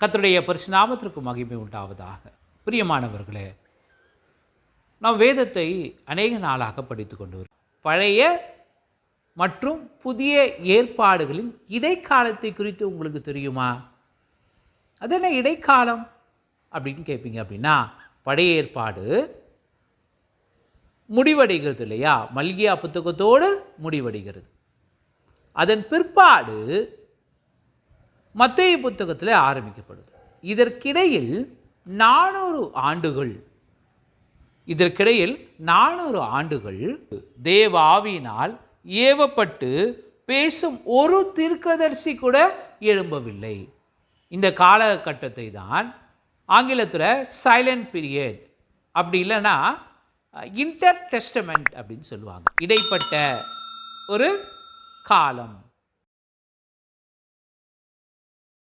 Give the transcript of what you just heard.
கர்த்தருடைய பரிசுநாமத்திற்கு மகிமை உண்டாவதாக. பிரியமானவர்களே, நாம் வேதத்தை அநேக நாளாக படித்து கொண்டு வரோம். பழைய மற்றும் புதிய ஏற்பாடுகளின் இடைக்காலத்தை குறித்து உங்களுக்கு தெரியுமா? அது என்ன இடைக்காலம் அப்படின்னு கேட்பீங்க. அப்படின்னா, பழைய ஏற்பாடு முடிவடைகிறது இல்லையா? மல்கியா புத்தகத்தோடு முடிவடைகிறது. அதன் பிற்பாடு மத்தேயு புத்தகத்தில் ஆரம்பிக்கப்படுது. இதற்கிடையில் 400 ஆண்டுகள் தேவ ஆவியினால் ஏவப்பட்டு பேசும் ஒரு தீர்க்கதரிசி கூட எழும்பவில்லை. இந்த காலகட்டத்தை தான் ஆங்கிலத்தில் சைலண்ட் பீரியட், அப்படி இல்லைன்னா இன்டர் டெஸ்டமெண்ட் அப்படின்னு சொல்லுவாங்க. இடைப்பட்ட ஒரு காலம்.